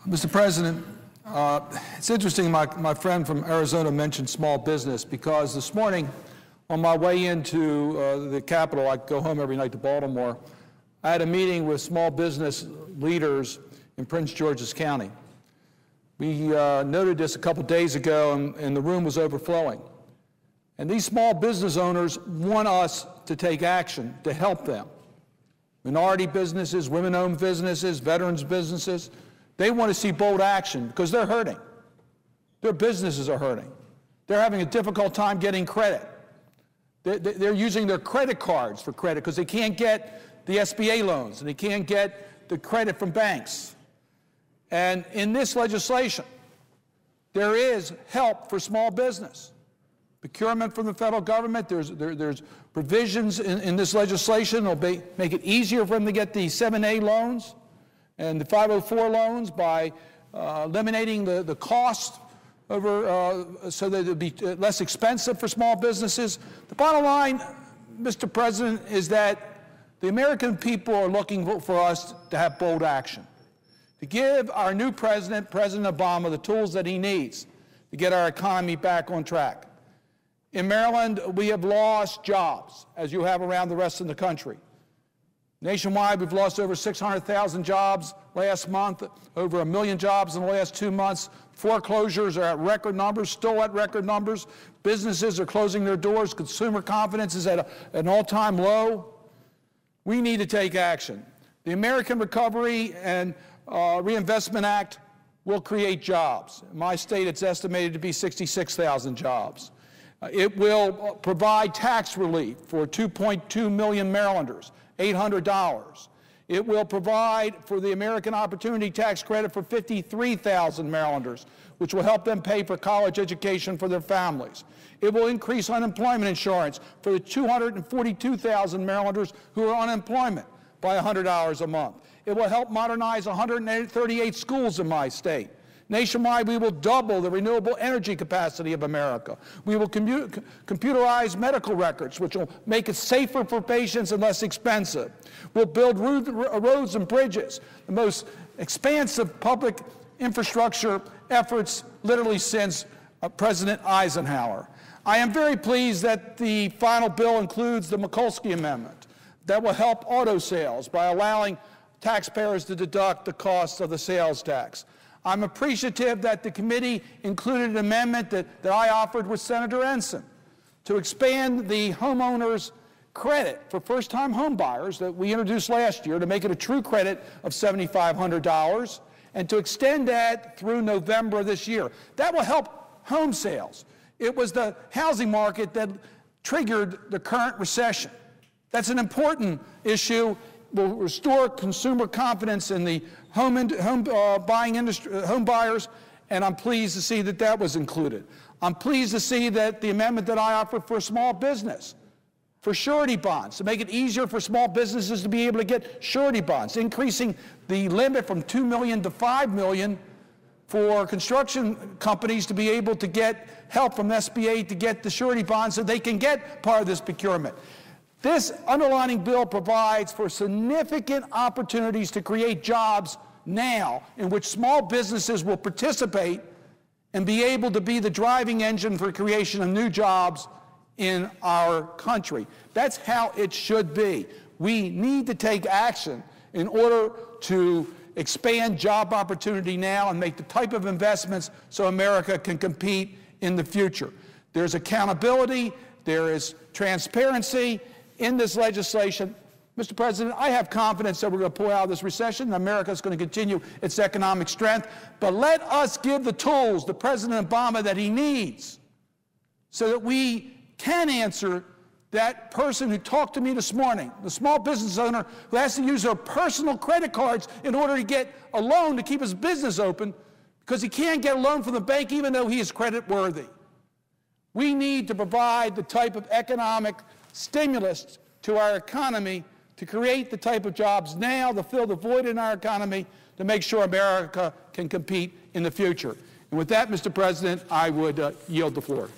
Mr. President, it's interesting my friend from Arizona mentioned small business, because this morning on my way into the Capitol, I go home every night to Baltimore, I had a meeting with small business leaders in Prince George's County. We noted this a couple days ago, and the room was overflowing. And these small business owners want us to take action to help them. Minority businesses, women-owned businesses, veterans businesses, they want to see bold action because they're hurting. Their businesses are hurting. They're having a difficult time getting credit. They're using their credit cards for credit because they can't get the SBA loans and they can't get the credit from banks. And in this legislation, there is help for small business. Procurement from the federal government, there's provisions in this legislation that will make it easier for them to get the 7A loans and the 504 loans by eliminating the cost over, so that it'll be less expensive for small businesses. The bottom line, Mr. President, is that the American people are looking for us to have bold action, to give our new president, President Obama, the tools that he needs to get our economy back on track. In Maryland, we have lost jobs, as you have around the rest of the country. Nationwide, we've lost over 600,000 jobs last month, over 1 million jobs in the last 2 months. Foreclosures are at record numbers, still at record numbers. Businesses are closing their doors. Consumer confidence is at an all-time low. We need to take action. The American Recovery and Reinvestment Act will create jobs. In my state, it's estimated to be 66,000 jobs. It will provide tax relief for 2.2 million Marylanders, $800. It will provide for the American Opportunity Tax Credit for 53,000 Marylanders, which will help them pay for college education for their families. It will increase unemployment insurance for the 242,000 Marylanders who are unemployment by $100 a month. It will help modernize 138 schools in my state. Nationwide, we will double the renewable energy capacity of America. We will computerize medical records, which will make it safer for patients and less expensive. We'll build roads and bridges, the most expansive public infrastructure efforts literally since President Eisenhower. I am very pleased that the final bill includes the Mikulski Amendment that will help auto sales by allowing taxpayers to deduct the cost of the sales tax. I'm appreciative that the committee included an amendment that I offered with Senator Ensign to expand the homeowners' credit for first-time home buyers that we introduced last year to make it a true credit of $7,500 and to extend that through November of this year. That will help home sales. It was the housing market that triggered the current recession. That's an important issue. Will restore consumer confidence in the buying industry, home buyers, and I'm pleased to see that that was included. I'm pleased to see that the amendment that I offered for small business, for surety bonds, to make it easier for small businesses to be able to get surety bonds, increasing the limit from $2 million to $5 million for construction companies to be able to get help from SBA to get the surety bonds so they can get part of this procurement. This underlining bill provides for significant opportunities to create jobs now in which small businesses will participate and be able to be the driving engine for creation of new jobs in our country. That's how it should be. We need to take action in order to expand job opportunity now and make the type of investments so America can compete in the future. There's accountability, there is transparency in this legislation. Mr. President, I have confidence that we're going to pull out of this recession and America is going to continue its economic strength, but let us give the tools to President Obama that he needs so that we can answer that person who talked to me this morning, the small business owner who has to use their personal credit cards in order to get a loan to keep his business open because he can't get a loan from the bank even though he is credit worthy. We need to provide the type of economic stimulus to our economy to create the type of jobs now to fill the void in our economy to make sure America can compete in the future. And with that, Mr. President, I would yield the floor.